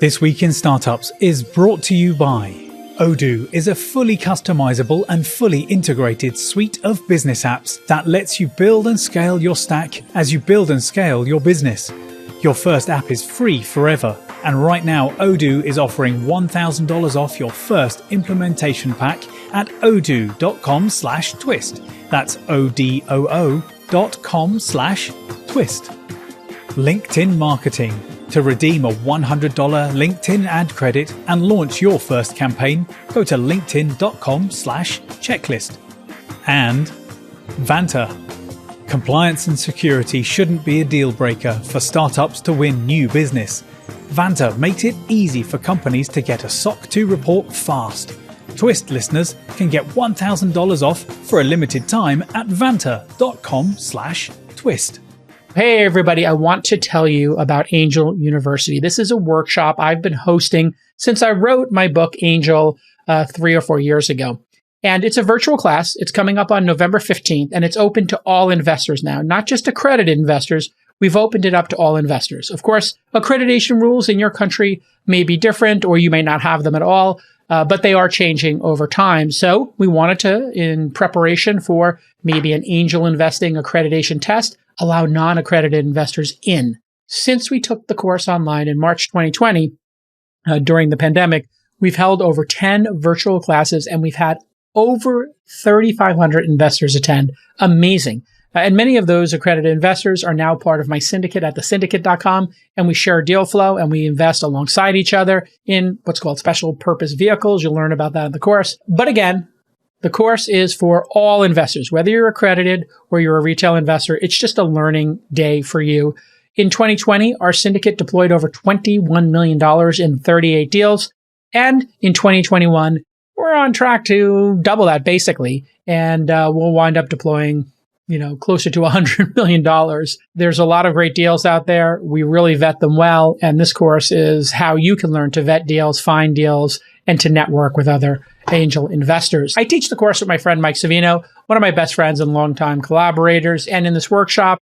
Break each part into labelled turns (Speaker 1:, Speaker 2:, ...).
Speaker 1: This Week in Startups is brought to you by Odoo is a fully customizable and fully integrated suite of business apps that lets you build and scale your stack as you build and scale your business. Your first app is free forever, and right now Odoo is offering $1,000 off your first implementation pack at odoo.com/twist. That's odoo.com/twist. LinkedIn Marketing. To redeem a $100 LinkedIn ad credit and launch your first campaign, go to linkedin.com/checklist. And Vanta. Compliance and security shouldn't be a deal breaker for startups to win new business. Vanta makes it easy for companies to get a SOC 2 report fast. Twist listeners can get $1,000 off for a limited time at vanta.com/twist.
Speaker 2: Hey, everybody. I want to tell you about Angel University. This is a workshop I've been hosting since I wrote my book, Angel, 3 or 4 years ago. And it's a virtual class. It's coming up on November 15th, and it's open to all investors now, not just accredited investors. We've opened it up to all investors. Of course, accreditation rules in your country may be different, or you may not have them at all, but they are changing over time. So we wanted to, in preparation for maybe an angel investing accreditation test, allow non-accredited investors in. Since we took the course online in March 2020, during the pandemic, we've held over 10 virtual classes, and we've had over 3,500 investors attend. Amazing. And many of those accredited investors are now part of my syndicate at thesyndicate.com, and we share deal flow and we invest alongside each other in what's called special purpose vehicles. You'll learn about that in the course. But again, the course is for all investors, whether you're accredited or you're a retail investor. It's just a learning day for you. In 2020, our syndicate deployed over $21 million in 38 deals. And in 2021, we're on track to double that basically. And we'll wind up deploying, closer to $100 million. There's a lot of great deals out there. We really vet them well. And this course is how you can learn to vet deals, find deals, and to network with other angel investors. I teach the course with my friend Mike Savino, one of my best friends and longtime collaborators. And in this workshop,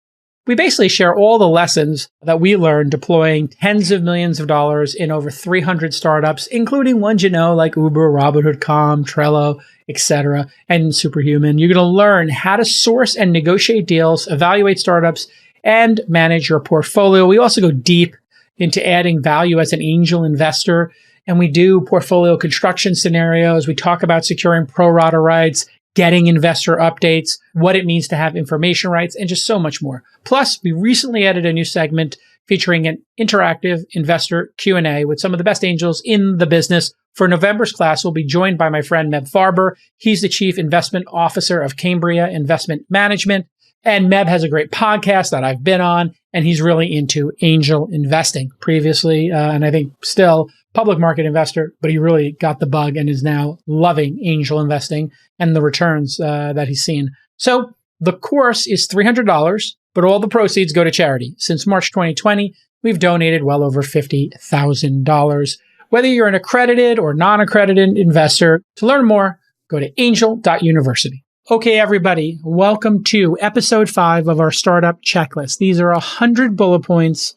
Speaker 2: we basically share all the lessons that we learned deploying tens of millions of dollars in over 300 startups, including ones like Uber, Robinhood, Calm, Trello, etc., and Superhuman. You're going to learn how to source and negotiate deals, evaluate startups, and manage your portfolio. We also go deep into adding value as an angel investor, and we do portfolio construction scenarios. We talk about securing pro rata rights, getting investor updates, what it means to have information rights, and just so much more. Plus, we recently added a new segment featuring an interactive investor Q&A with some of the best angels in the business. For November's class, we'll be joined by my friend Meb Farber. He's the Chief Investment Officer of Cambria Investment Management. And Meb has a great podcast that I've been on, and he's really into angel investing previously, and I think still public market investor, but he really got the bug and is now loving angel investing and the returns that he's seen. So the course is $300, but all the proceeds go to charity. Since March 2020, we've donated well over $50,000. Whether you're an accredited or non-accredited investor, to learn more, go to angel.university. Okay, everybody, welcome to episode 5 of our startup checklist. These are 100 bullet points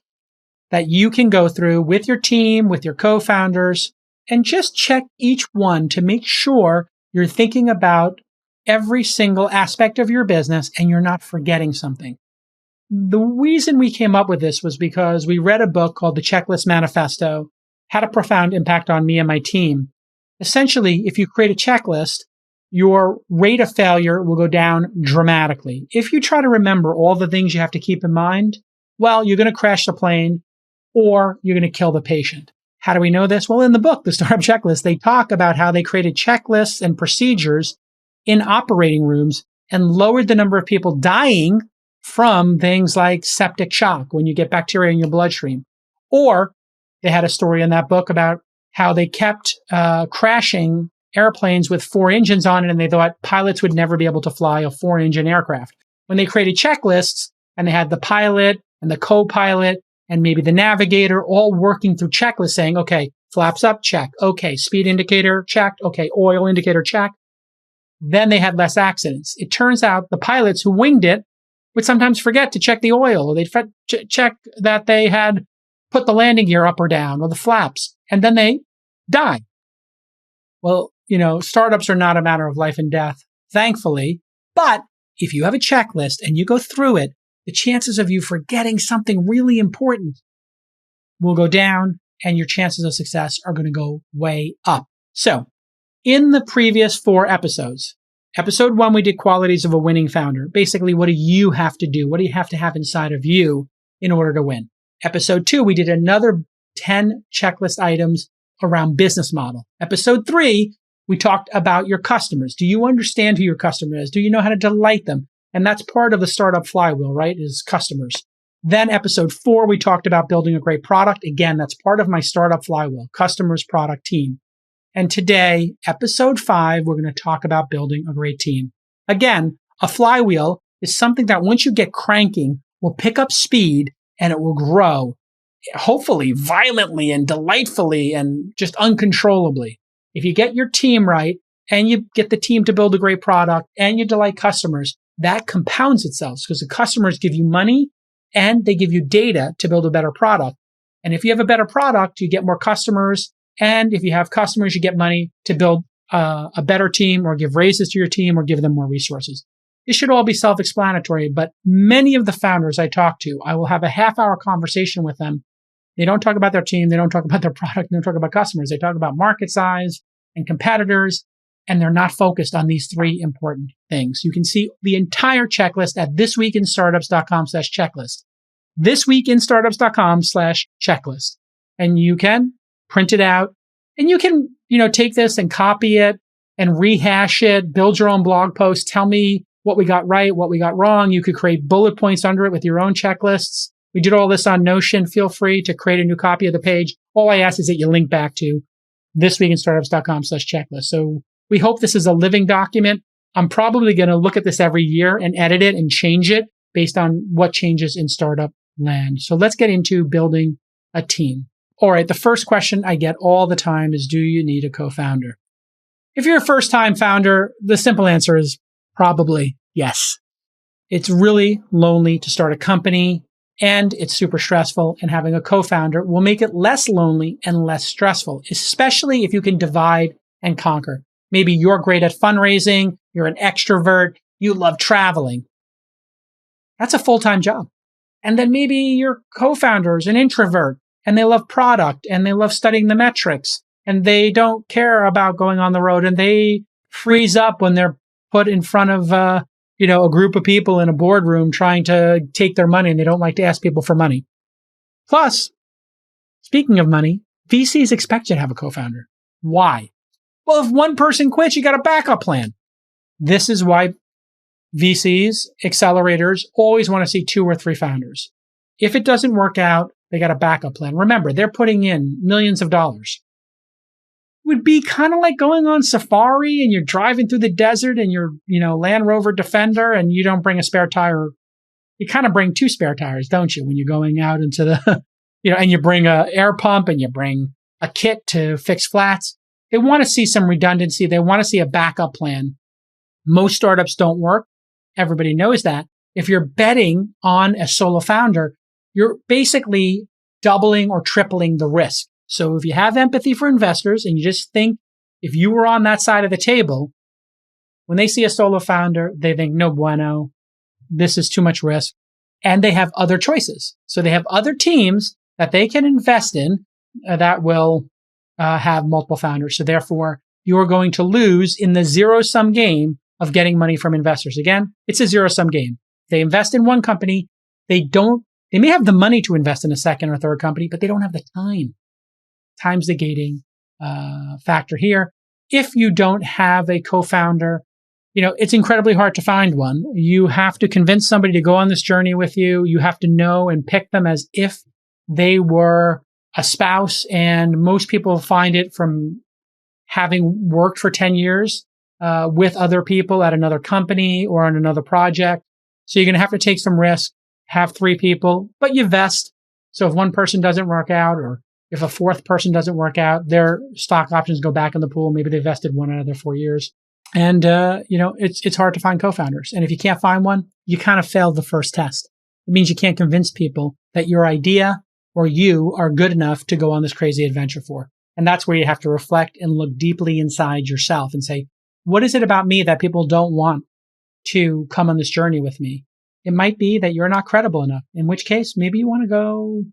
Speaker 2: that you can go through with your team, with your co-founders, and just check each one to make sure you're thinking about every single aspect of your business and you're not forgetting something. The reason we came up with this was because we read a book called The Checklist Manifesto, had a profound impact on me and my team. Essentially, if you create a checklist, your rate of failure will go down dramatically. If you try to remember all the things you have to keep in mind, well, you're going to crash the plane or you're going to kill the patient. How do we know this? Well, in the book, The Startup Checklist, they talk about how they created checklists and procedures in operating rooms and lowered the number of people dying from things like septic shock when you get bacteria in your bloodstream. Or they had a story in that book about how they kept crashing airplanes with 4 engines on it, and they thought pilots would never be able to fly a 4-engine aircraft. When they created checklists and they had the pilot and the co-pilot and maybe the navigator all working through checklists saying, okay, flaps up, check. Okay, speed indicator, checked. Okay, oil indicator, check. Then they had less accidents. It turns out the pilots who winged it would sometimes forget to check the oil. They'd check that they had put the landing gear up or down or the flaps, and then they die. Well, startups are not a matter of life and death, thankfully. But if you have a checklist and you go through it, the chances of you forgetting something really important will go down and your chances of success are going to go way up. So in the previous 4 episodes, episode 1, we did qualities of a winning founder. Basically, what do you have to do? What do you have to have inside of you in order to win? Episode 2, we did another 10 checklist items around business model. Episode 3, we talked about your customers. Do you understand who your customer is? Do you know how to delight them? And that's part of the startup flywheel, right? Is customers. Then episode 4, we talked about building a great product. Again, that's part of my startup flywheel, customers, product, team. And today, episode 5, we're going to talk about building a great team. Again, a flywheel is something that once you get cranking, will pick up speed and it will grow, hopefully violently and delightfully and just uncontrollably. If you get your team right and you get the team to build a great product and you delight customers, that compounds itself because the customers give you money and they give you data to build a better product. And if you have a better product, you get more customers. And if you have customers, you get money to build a better team or give raises to your team or give them more resources. This should all be self-explanatory, but many of the founders I talk to, I will have a half-hour conversation with them. They don't talk about their team. They don't talk about their product. They don't talk about customers. They talk about market size and competitors, and they're not focused on these 3 important things. You can see the entire checklist at thisweekinstartups.com/checklist. thisweekinstartups.com/checklist. And you can print it out and you can, take this and copy it and rehash it, build your own blog post, tell me what we got right, what we got wrong. You could create bullet points under it with your own checklists. We did all this on Notion. Feel free to create a new copy of the page. All I ask is that you link back to thisweekinstartups.com/checklist. So we hope this is a living document. I'm probably going to look at this every year and edit it and change it based on what changes in startup land. So let's get into building a team. All right. The first question I get all the time is, do you need a co-founder? If you're a first-time founder, the simple answer is probably yes. It's really lonely to start a company and it's super stressful, and having a co-founder will make it less lonely and less stressful, especially if you can divide and conquer. Maybe you're great at fundraising, you're an extrovert, you love traveling. That's a full-time job. And then maybe your co-founder is an introvert and they love product and they love studying the metrics and they don't care about going on the road and they freeze up when they're put in front of, a group of people in a boardroom trying to take their money and they don't like to ask people for money. Plus, speaking of money, VCs expect you to have a co-founder. Why? Well, if one person quits, you got a backup plan. This is why VCs, accelerators, always want to see 2 or 3 founders. If it doesn't work out, they got a backup plan. Remember, they're putting in millions of dollars. It would be kind of like going on safari and you're driving through the desert and you're, Land Rover Defender and you don't bring a spare tire. You kind of bring 2 spare tires, don't you? When you're going out into the, and you bring a air pump and you bring a kit to fix flats. They want to see some redundancy. They want to see a backup plan. Most startups don't work. Everybody knows that. If you're betting on a solo founder, you're basically doubling or tripling the risk. So if you have empathy for investors and you just think if you were on that side of the table, when they see a solo founder, they think, no bueno, this is too much risk. And they have other choices. So they have other teams that they can invest in that will have multiple founders. So therefore, you're going to lose in the zero-sum game of getting money from investors. Again, it's a zero-sum game. They invest in one company. They may have the money to invest in a second or third company, but they don't have the time. Time's the gating factor here. If you don't have a co-founder, it's incredibly hard to find one. You have to convince somebody to go on this journey with you. You have to know and pick them as if they were a spouse. And most people find it from having worked for 10 years with other people at another company or on another project. So you're going to have to take some risk, have 3 people, but you vest. So if one person doesn't work out or if a 4th person doesn't work out, their stock options go back in the pool. Maybe they vested 1 out of their 4 years. And, it's hard to find co-founders. And if you can't find one, you kind of failed the first test. It means you can't convince people that your idea or you are good enough to go on this crazy adventure for. And that's where you have to reflect and look deeply inside yourself and say, what is it about me that people don't want to come on this journey with me? It might be that you're not credible enough, in which case maybe you want to go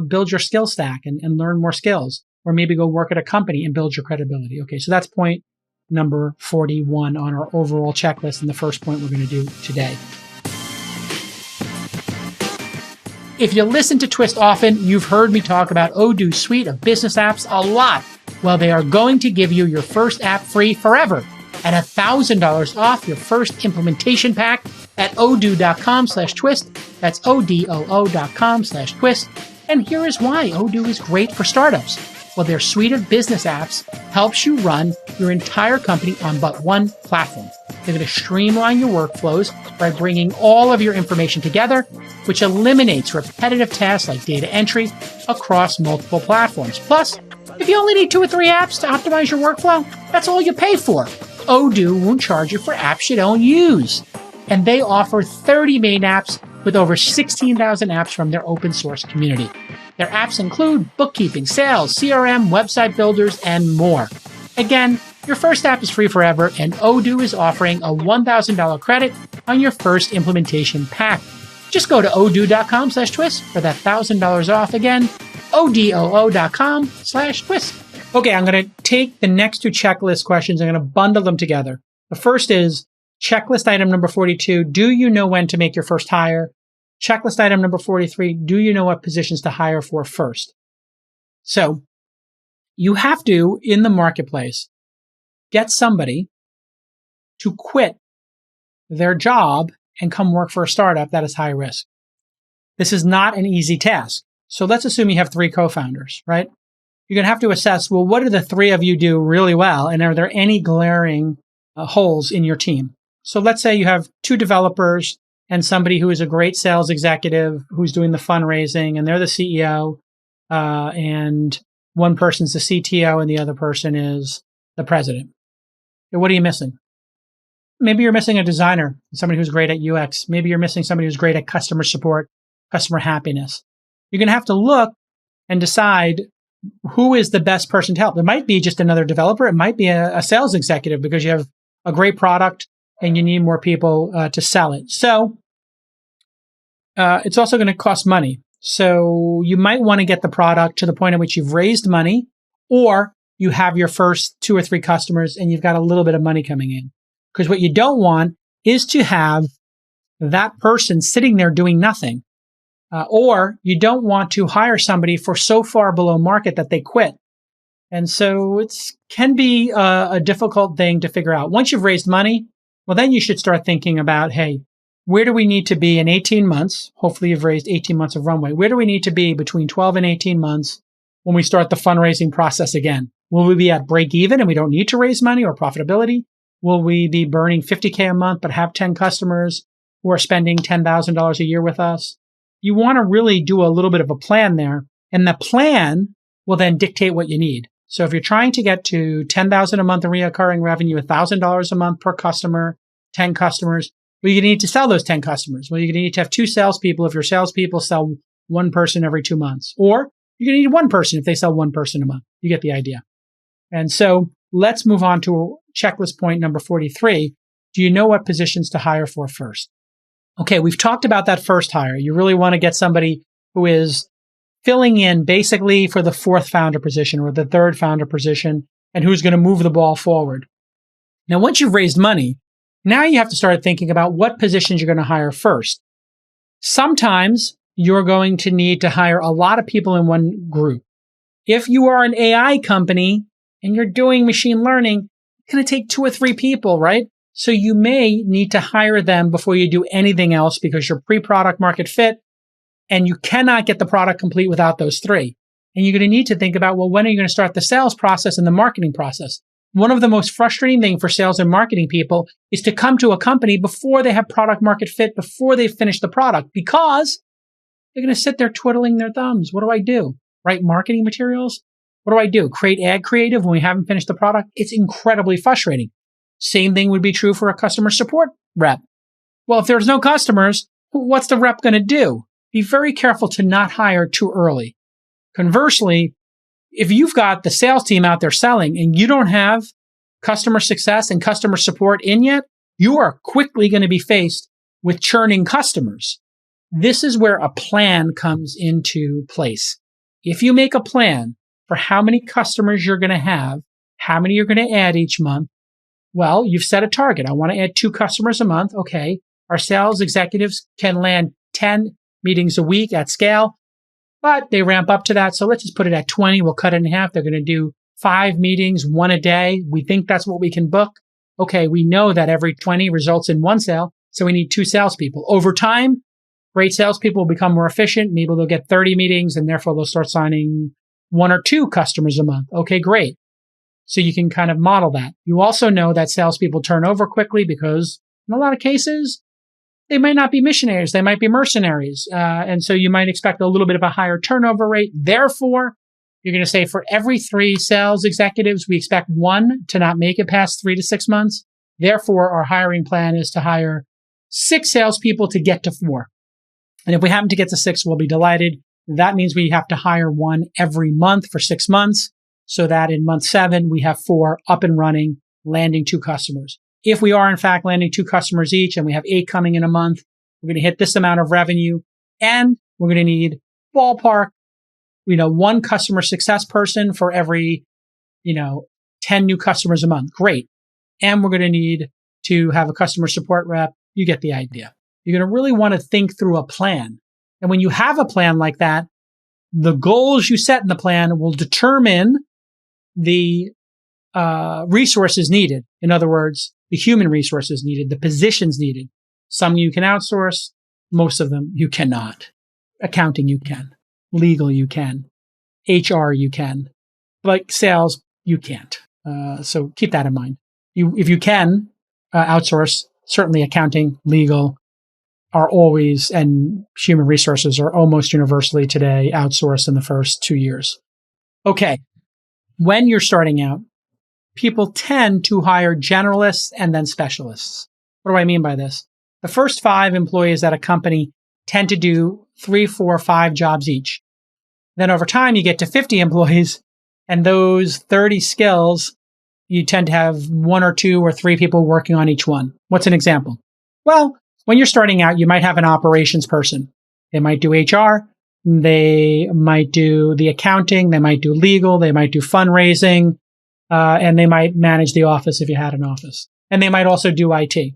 Speaker 2: build your skill stack and learn more skills, or maybe go work at a company and build your credibility. Okay, so that's point number 41 on our overall checklist, and the first point we're going to do today. If you listen to Twist often, you've heard me talk about Odoo's suite of business apps a lot. Well, they are going to give you your first app free forever and $1,000 off your first implementation pack at odoo.com/twist. That's odoo.com/twist. And here is why Odoo is great for startups. Well, their suite of business apps helps you run your entire company on but one platform. They're going to streamline your workflows by bringing all of your information together, which eliminates repetitive tasks like data entry across multiple platforms. Plus, if you only need 2 or 3 apps to optimize your workflow, that's all you pay for. Odoo won't charge you for apps you don't use. And they offer 30 main apps with over 16,000 apps from their open source community. Their apps include bookkeeping, sales, CRM, website builders, and more. Again, your first app is free forever, and Odoo is offering a $1,000 credit on your first implementation pack. Just go to odoo.com/twist for that $1,000 off. Again, odoo.com/twist. Okay, I'm going to take the next 2 checklist questions. I'm going to bundle them together. The first is checklist item number 42. Do you know when to make your first hire? Checklist item number 43. Do you know what positions to hire for first? So you have to, in the marketplace, get somebody to quit their job and come work for a startup that is high risk. This is not an easy task. So let's assume you have 3 co-founders, right? You're going to have to assess, well, what do the 3 of you do really well? And are there any glaring holes in your team? So let's say you have 2 developers and somebody who is a great sales executive who's doing the fundraising, and they're the CEO, and one person's the CTO and the other person is the president. What are you missing? Maybe you're missing a designer, somebody who's great at UX. Maybe you're missing somebody who's great at customer support, customer happiness. You're going to have to look and decide who is the best person to help. It might be just another developer. It might be a sales executive because you have a great product and you need more people to sell it. So it's also going to cost money. So you might want to get the product to the point at which you've raised money, or you have your first 2 or 3 customers and you've got a little bit of money coming in. Because what you don't want is to have that person sitting there doing nothing. Or you don't want to hire somebody for so far below market that they quit. And so it can be a difficult thing to figure out. Once you've raised money, well, then you should start thinking about, hey, where do we need to be in 18 months? Hopefully you've raised 18 months of runway. Where do we need to be between 12 and 18 months when we start the fundraising process again? Will we be at break even and we don't need to raise money, or profitability? Will we be burning $50K a month but have 10 customers who are spending $10,000 a year with us? You want to really do a little bit of a plan there, and the plan will then dictate what you need. So if you're trying to get to $10,000 a month in recurring revenue, $1,000 a month per customer, 10 customers, well, you need to sell those 10 customers. Well, you're going to need to have 2 salespeople if your salespeople sell 1 person every 2 months, or you're going to need 1 person if they sell 1 person a month. You get the idea. And so let's move on to checklist point number 43. Do you know what positions to hire for first? Okay, we've talked about that first hire. You really want to get somebody who is filling in basically for the 4th founder position or the 3rd founder position, and who's going to move the ball forward. Now, once you've raised money, now you have to start thinking about what positions you're going to hire first. Sometimes you're going to need to hire a lot of people in one group. If you are an AI company and you're doing machine learning, it's going to take 2 or 3 people, right? So you may need to hire them before you do anything else because you're pre-product market fit and you cannot get the product complete without those 3. And you're going to need to think about, well, when are you going to start the sales process and the marketing process? One of the most frustrating things for sales and marketing people is to come to a company before they have product market fit, before they've finished the product, because they're going to sit there twiddling their thumbs. What do I do? Write marketing materials? What do I do? Create ad creative when we haven't finished the product? It's incredibly frustrating. Same thing would be true for a customer support rep. Well, if there's no customers, what's the rep going to do? be very careful to not hire too early. Conversely, if you've got the sales team out there selling and you don't have customer success and customer support in yet, you are quickly going to be faced with churning customers. This is where a plan comes into place. If you make a plan for how many customers you're going to have, how many you're going to add each month, well, you've set a target. I want to add 2 customers a month. Okay. Our sales executives can land 10 meetings a week at scale, but they ramp up to that. So let's just put it at 20. We'll cut it in half. They're going to do 5 meetings, 1 a day. We think that's what we can book. Okay. We know that every 20 results in 1 sale. So we need 2 salespeople. Over time, great salespeople will become more efficient. Maybe they'll get 30 meetings and therefore they'll start signing 1 or 2 customers a month. Okay, great. So you can kind of model that. You also know that salespeople turn over quickly because in a lot of cases, they might not be missionaries. They might be mercenaries. And so you might expect a little bit of a higher turnover rate. Therefore, you're going to say for every 3 sales executives, we expect 1 to not make it past 3 to 6 months. Therefore, our hiring plan is to hire 6 salespeople to get to 4. And if we happen to get to 6, we'll be delighted. That means we have to hire 1 every month for 6 months so that in month 7, we have 4 up and running, landing 2 customers. If we are in fact landing 2 customers each and we have 8 coming in a month, we're going to hit this amount of revenue and we're going to need ballpark, 1 customer success person for every, 10 new customers a month. Great. And we're going to need to have a customer support rep. You get the idea. You're going to really want to think through a plan. And when you have a plan like that, the goals you set in the plan will determine the resources needed. In other words, the human resources needed, the positions needed. Some you can outsource, most of them you cannot. Accounting you can, legal you can, HR you can, but sales you can't. So keep that in mind. If you can outsource, certainly accounting, legal are always, and human resources are almost universally today outsourced in the first 2 years. Okay. When you're starting out, people tend to hire generalists and then specialists. What do I mean by this? The first 5 employees at a company tend to do 3, 4, 5 jobs each. Then over time, you get to 50 employees, and those 30 skills, you tend to have 1 or 2 or 3 people working on each one. What's an example? Well, when you're starting out, you might have an operations person. They might do HR. They might do the accounting. They might do legal. They might do fundraising. And they might manage the office if you had an office. And they might also do IT.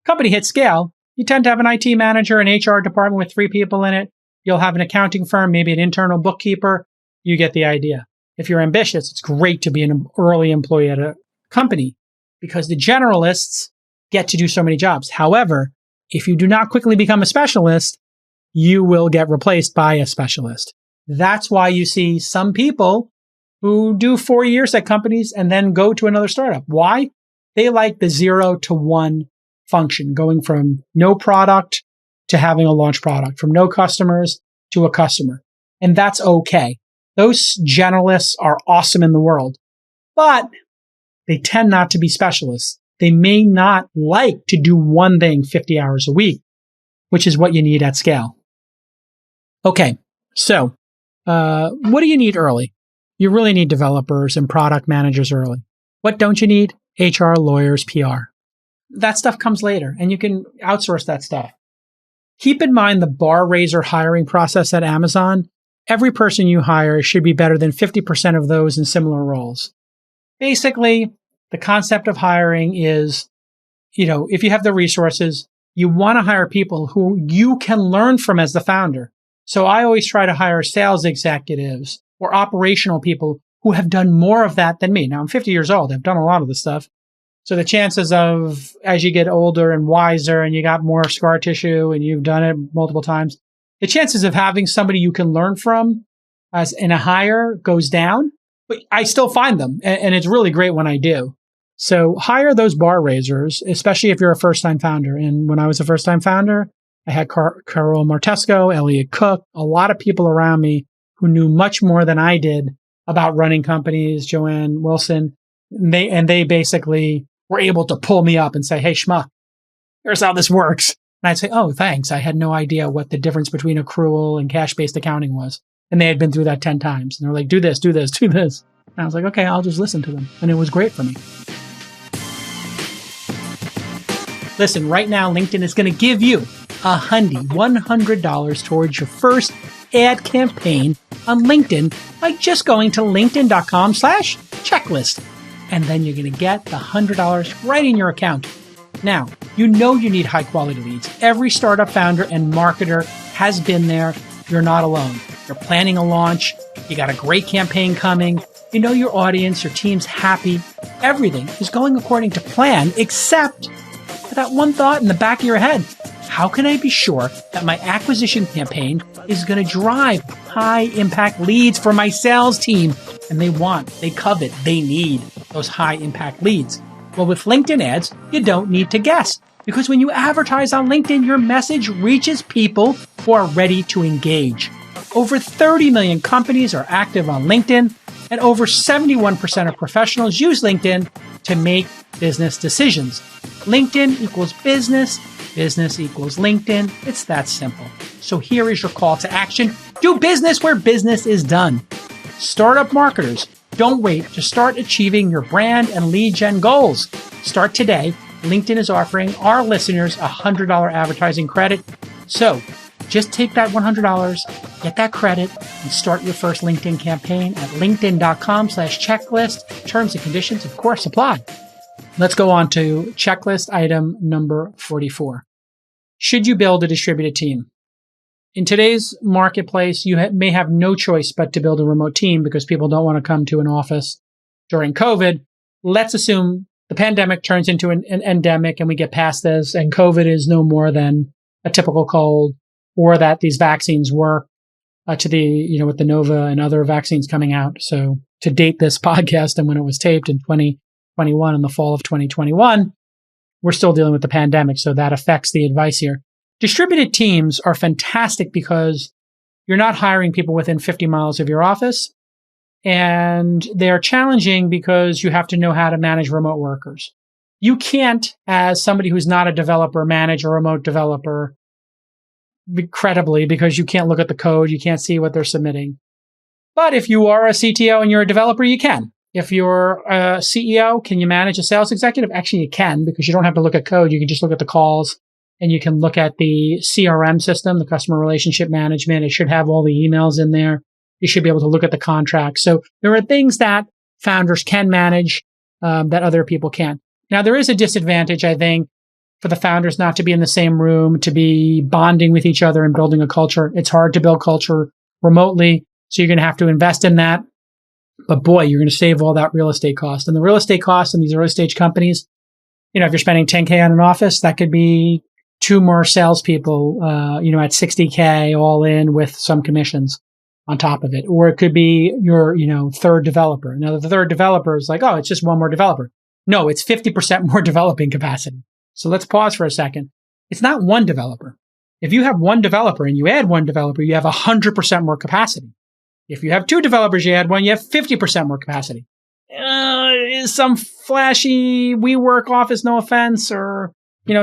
Speaker 2: Company hits scale. You tend to have an IT manager, an HR department with 3 people in it. You'll have an accounting firm, maybe an internal bookkeeper. You get the idea. If you're ambitious, it's great to be an early employee at a company because the generalists get to do so many jobs. However, if you do not quickly become a specialist, you will get replaced by a specialist. That's why you see some people who do 4 years at companies and then go to another startup. Why? They like the 0 to 1 function, going from no product to having a launch product, from no customers to a customer. And that's okay. Those generalists are awesome in the world, but they tend not to be specialists. They may not like to do one thing 50 hours a week, which is what you need at scale. Okay, so what do you need early? You really need developers and product managers early. What don't you need? HR, lawyers, PR. That stuff comes later, and you can outsource that stuff. Keep in mind the bar raiser hiring process at Amazon. Every person you hire should be better than 50% of those in similar roles. Basically, the concept of hiring is, if you have the resources, you want to hire people who you can learn from as the founder. So I always try to hire sales executives or operational people who have done more of that than me. Now, I'm 50 years old. I've done a lot of this stuff. So the chances of, as you get older and wiser and you got more scar tissue and you've done it multiple times, the chances of having somebody you can learn from as in a hire goes down. But I still find them, and it's really great when I do. So hire those bar raisers, especially if you're a first-time founder. And when I was a first-time founder, I had Carol Martesco, Elliot Cook, a lot of people around me who knew much more than I did about running companies, Joanne Wilson. And they basically were able to pull me up and say, hey, schmuck, here's how this works. And I'd say, oh, thanks. I had no idea what the difference between accrual and cash-based accounting was. And they had been through that 10 times. And they're like, do this, do this, do this. And I was like, okay, I'll just listen to them. And it was great for me. Listen, right now, LinkedIn is going to give you $100 towards your first ad campaign on LinkedIn by just going to linkedin.com/checklist. And then you're going to get the $100 right in your account. Now, you know you need high quality leads. Every startup founder and marketer has been there. You're not alone. You're planning a launch. You got a great campaign coming. You know your audience, your team's happy. Everything is going according to plan, except for that one thought in the back of your head. How can I be sure that my acquisition campaign is going to drive high impact leads for my sales team? And they covet, they need those high impact leads. Well, with LinkedIn ads, you don't need to guess, because when you advertise on LinkedIn, your message reaches people who are ready to engage. Over 30 million companies are active on LinkedIn, and over 71% of professionals use LinkedIn to make business decisions. LinkedIn equals business, business equals LinkedIn. It's that simple. So here is your call to action. Do business where business is done. Startup marketers, don't wait to start achieving your brand and lead gen goals. Start today. LinkedIn is offering our listeners a $100 advertising credit. So just take that $100, get that credit, and start your first LinkedIn campaign at linkedin.com/checklist. Terms and conditions, of course, apply. Let's go on to checklist item number 44. Should you build a distributed team? In today's marketplace, you may have no choice but to build a remote team because people don't want to come to an office during COVID. Let's assume the pandemic turns into an endemic and we get past this and COVID is no more than a typical cold, or that these vaccines work with the Nova and other vaccines coming out. So to date this podcast and when it was taped in 2021, in the fall of 2021, we're still dealing with the pandemic. So that affects the advice here. Distributed teams are fantastic because you're not hiring people within 50 miles of your office. And they're challenging because you have to know how to manage remote workers. You can't, as somebody who's not a developer, manage a remote developer credibly because you can't look at the code. You can't see what they're submitting. But if you are a CTO and you're a developer, you can. If you're a CEO, can you manage a sales executive? Actually, you can, because you don't have to look at code. You can just look at the calls. And you can look at the CRM system, the customer relationship management. It should have all the emails in there. You should be able to look at the contracts. So there are things that founders can manage that other people can't. Now, there is a disadvantage, I think, for the founders not to be in the same room, to be bonding with each other and building a culture. It's hard to build culture remotely, so you're going to have to invest in that. But boy, you're going to save all that real estate cost. And the real estate cost in these early stage companies, if you're spending $10K on an office, that could be 2 more salespeople, at $60K all in with some commissions on top of it. Or it could be your, third developer. Now, the third developer is like, oh, it's just one more developer. No, it's 50% more developing capacity. So let's pause for a second. It's not one developer. If you have one developer and you add one developer, you have 100% more capacity. If you have 2 developers, you add one, you have 50% more capacity. Is some flashy WeWork office, no offense, or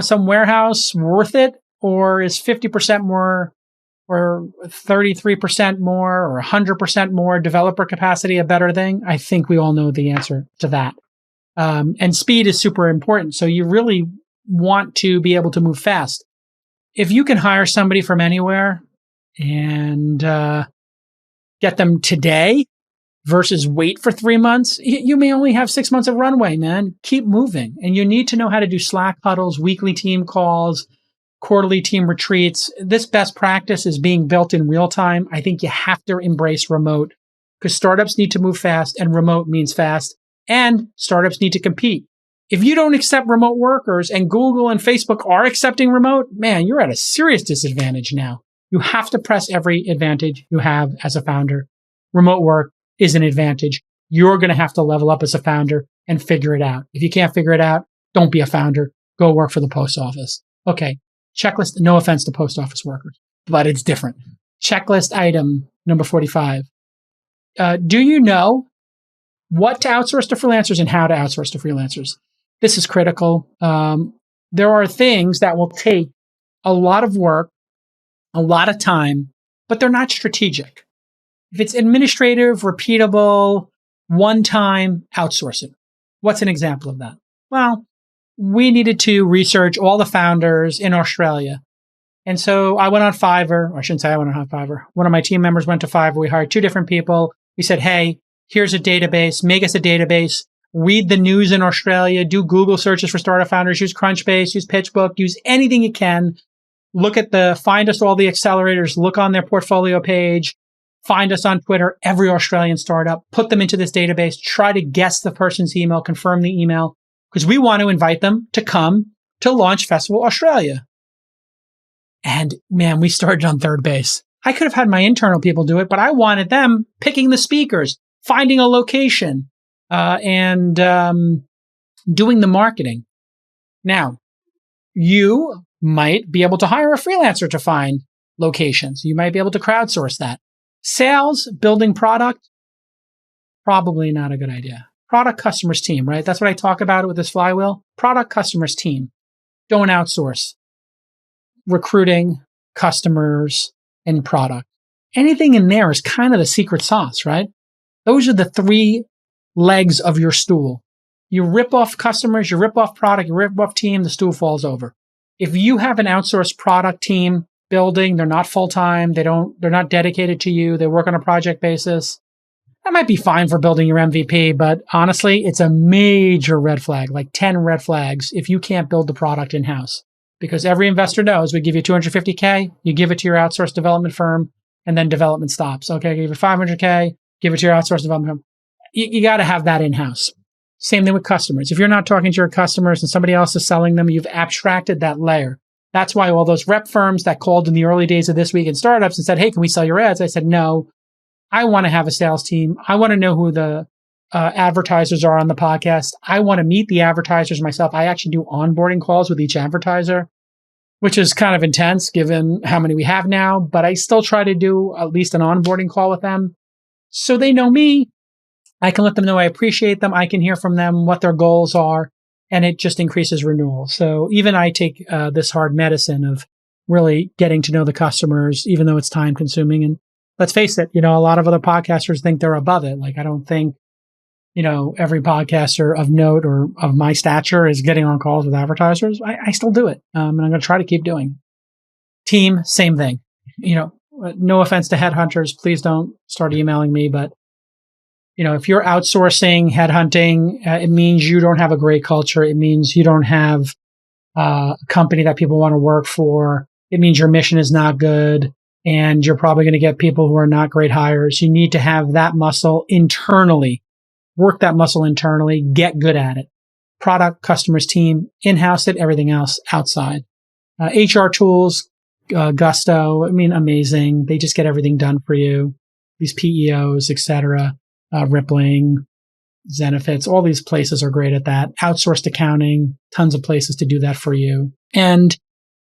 Speaker 2: some warehouse worth it? Or is 50% more or 33% more or 100% more developer capacity a better thing? I think we all know the answer to that. And speed is super important. So you really want to be able to move fast. If you can hire somebody from anywhere and get them today versus wait for 3 months, you may only have 6 months of runway, man. Keep moving. And you need to know how to do Slack huddles, weekly team calls, quarterly team retreats. This best practice is being built in real time. I think you have to embrace remote because startups need to move fast, and remote means fast, and startups need to compete. If you don't accept remote workers and Google and Facebook are accepting remote, man, you're at a serious disadvantage now. You have to press every advantage you have as a founder. Remote work is an advantage. You're going to have to level up as a founder and figure it out. If you can't figure it out, don't be a founder. Go work for the post office. Okay. Checklist. No offense to post office workers, but it's different. Checklist item number 45. Do you know what to outsource to freelancers and how to outsource to freelancers? This is critical. There are things that will take a lot of work, a lot of time, but they're not strategic. If it's administrative, repeatable, one time, outsource it. What's an example of that? Well, we needed to research all the founders in Australia. And so I went on Fiverr, or I shouldn't say I went on Fiverr. One of my team members went to Fiverr. We hired 2 different people. We said, hey, here's a database, make us a database, read the news in Australia, do Google searches for startup founders, use Crunchbase, use PitchBook, use anything you can. Find us all the accelerators, look on their portfolio page, find us on Twitter, every Australian startup, put them into this database, try to guess the person's email, confirm the email, because we want to invite them to come to Launch Festival Australia. And man, we started on third base. I could have had my internal people do it, but I wanted them picking the speakers, finding a location, and doing the marketing. Now, you might be able to hire a freelancer to find locations. You might be able to crowdsource that. Sales, building product, probably not a good idea. Product, customers, team, right? That's what I talk about with this flywheel. Product, customers, team. Don't outsource. Recruiting, customers, and product. Anything in there is kind of the secret sauce, right? Those are the 3 legs of your stool. You rip off customers, you rip off product, you rip off team, the stool falls over. If you have an outsourced product team building, they're not full-time, they're not dedicated to you, they work on a project basis, that might be fine for building your MVP, but honestly, it's a major red flag, like 10 red flags if you can't build the product in-house. Because every investor knows we give you $250K, you give it to your outsourced development firm, and then development stops. Okay, give you $500K, give it to your outsourced development firm. You got to have that in-house. Same thing with customers. If you're not talking to your customers and somebody else is selling them, you've abstracted that layer. That's why all those rep firms that called in the early days of This Week in Startups and said, hey, can we sell your ads? I said, no, I want to have a sales team. I want to know who the advertisers are on the podcast. I want to meet the advertisers myself. I actually do onboarding calls with each advertiser, which is kind of intense given how many we have now, but I still try to do at least an onboarding call with them so they know me. I can let them know I appreciate them. I can hear from them what their goals are, and it just increases renewal. So even I take this hard medicine of really getting to know the customers, even though it's time consuming. And let's face it, a lot of other podcasters think they're above it. Like, I don't think, every podcaster of note or of my stature is getting on calls with advertisers. I still do it. And I'm going to try to keep doing it. Team, same thing. No offense to headhunters. Please don't start emailing me, but if you're outsourcing headhunting, it means you don't have a great culture. It means you don't have a company that people want to work for. It means your mission is not good, and you're probably going to get people who are not great hires. You need to have that muscle internally. Work that muscle internally. Get good at it. Product, customers, team, in-house it, everything else outside. HR tools, Gusto, amazing. They just get everything done for you. These PEOs, etc. Rippling, Zenefits, all these places are great at that. Outsourced accounting, tons of places to do that for you. And,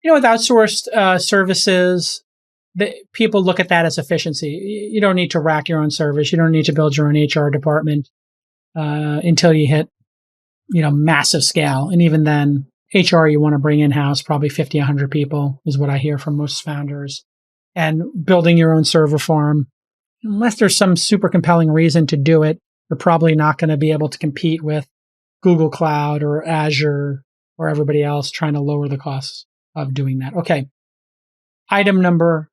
Speaker 2: with outsourced services, people look at that as efficiency. You don't need to rack your own service. You don't need to build your own HR department until you hit, massive scale. And even then, HR you want to bring in-house, probably 50, 100 people is what I hear from most founders. And building your own server farm, unless there's some super compelling reason to do it, you're probably not going to be able to compete with Google Cloud or Azure or everybody else trying to lower the costs of doing that. Okay. Item number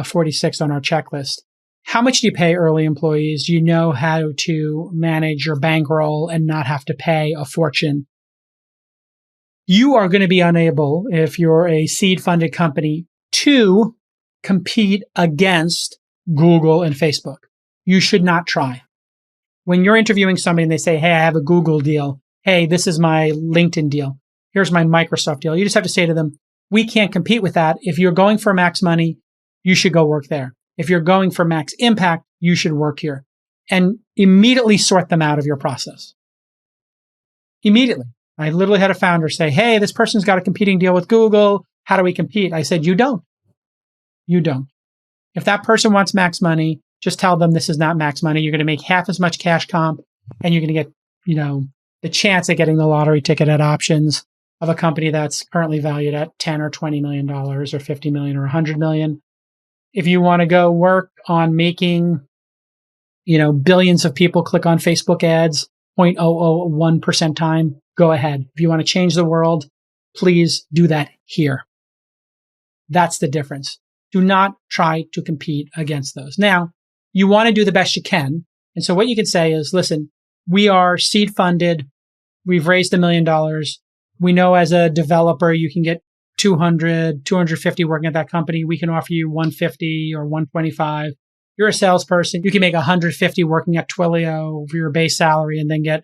Speaker 2: 46 on our checklist. How much do you pay early employees? Do you know how to manage your bankroll and not have to pay a fortune? You are going to be unable, if you're a seed-funded company, to compete against Google and Facebook. You should not try. When you're interviewing somebody and they say, hey, I have a Google deal. Hey, this is my LinkedIn deal. Here's my Microsoft deal. You just have to say to them, we can't compete with that. If you're going for max money, you should go work there. If you're going for max impact, you should work here. And immediately sort them out of your process. Immediately. I literally had a founder say, hey, this person's got a competing deal with Google. How do we compete? I said, you don't. You don't. If that person wants max money, just tell them this is not max money. You're going to make half as much cash comp, and you're going to get, the chance of getting the lottery ticket at options of a company that's currently valued at 10 or $20 million or 50 million or 100 million. If you want to go work on making, billions of people click on Facebook ads 0.001% time, go ahead. If you want to change the world, please do that here. That's the difference. Do not try to compete against those. Now, you want to do the best you can. And so what you can say is, listen, we are seed funded. We've raised $1 million. We know as a developer, you can get 200, 250 working at that company. We can offer you 150 or 125. You're a salesperson. You can make 150 working at Twilio for your base salary and then get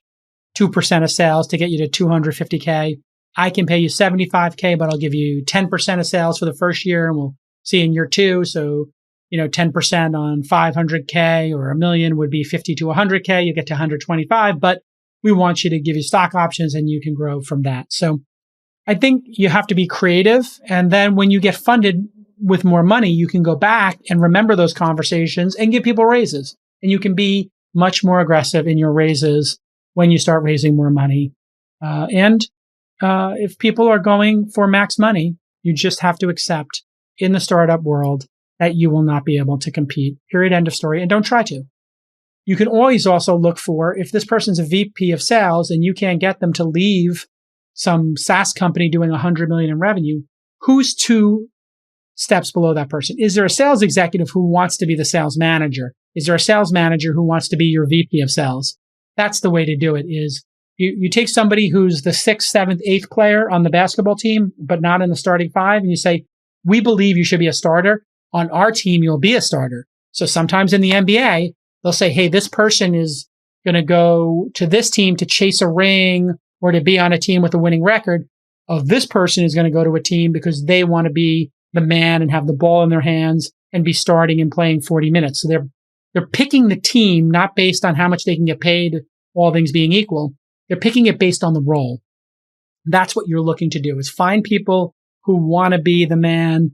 Speaker 2: 2% of sales to get you to 250K. I can pay you 75K, but I'll give you 10% of sales for the first year and we'll see in year 2. So, 10% on 500K or $1 million would be 50 to 100K. You get to 125, but we want you to give you stock options and you can grow from that. So I think you have to be creative. And then when you get funded with more money, you can go back and remember those conversations and give people raises. And you can be much more aggressive in your raises when you start raising more money. If people are going for max money, you just have to accept in the startup world that you will not be able to compete. Period. End of story. And don't try to. You can always also look for, if this person's a VP of sales and you can't get them to leave some SaaS company doing 100 million in revenue, who's 2 steps below that person? Is there a sales executive who wants to be the sales manager? Is there a sales manager who wants to be your VP of sales? That's the way to do it. Is you take somebody who's the 6th, 7th, 8th player on the basketball team, but not in the starting 5, and you say, we believe you should be a starter. On our team, you'll be a starter. So sometimes in the NBA, they'll say, hey, this person is going to go to this team to chase a ring or to be on a team with a winning record. Oh, this person is going to go to a team because they want to be the man and have the ball in their hands and be starting and playing 40 minutes. So they're picking the team not based on how much they can get paid, all things being equal. They're picking it based on the role. That's what you're looking to do, is find people who want to be the man,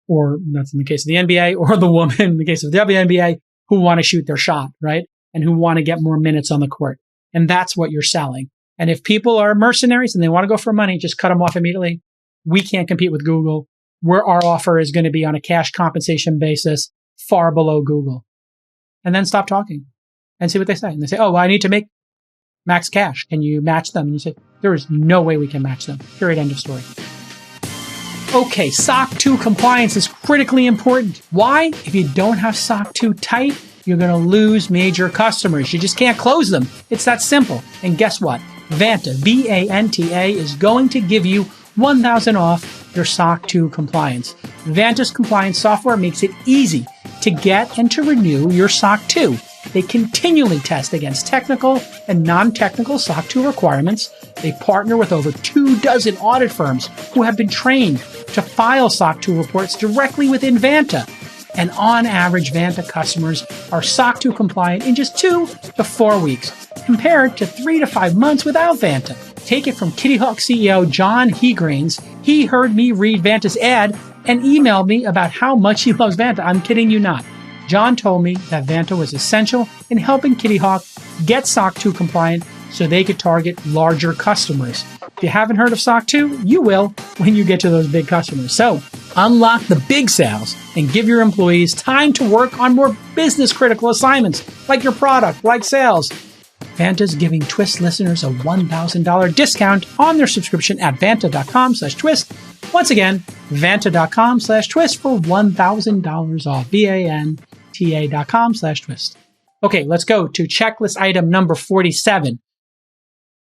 Speaker 2: or that's in the case of the NBA, or the woman in the case of the WNBA, who want to shoot their shot, right? And who want to get more minutes on the court. And that's what you're selling. And if people are mercenaries and they want to go for money, just cut them off immediately. We can't compete with Google. Our offer is going to be on a cash compensation basis far below Google. And then stop talking and see what they say. And they say, oh, well, I need to make max cash. Can you match them? And you say, there is no way we can match them. Period. End of story. Okay, SOC 2 compliance is critically important. Why? If you don't have SOC 2 tight, you're going to lose major customers. You just can't close them. It's that simple. And guess what? Vanta, V-A-N-T-A, is going to give you $1,000 off your SOC 2 compliance. Vanta's compliance software makes it easy to get and to renew your SOC 2. They continually test against technical and non-technical SOC 2 requirements. They partner with over 24 audit firms who have been trained to file SOC 2 reports directly within Vanta. And on average, Vanta customers are SOC 2 compliant in just 2 to 4 weeks, compared to 3 to 5 months without Vanta. Take it from Kitty Hawk CEO John Hegrains. He heard me read Vanta's ad and emailed me about how much he loves Vanta. I'm kidding you not. John told me that Vanta was essential in helping Kitty Hawk get SOC 2 compliant so they could target larger customers. If you haven't heard of SOC 2, you will when you get to those big customers. So unlock the big sales and give your employees time to work on more business critical assignments like your product, like sales. Vanta's giving Twist listeners a $1,000 discount on their subscription at vanta.com/twist. Once again, vanta.com/twist for $1,000 off. VANTA.com/twist. Okay, let's go to checklist item number 47.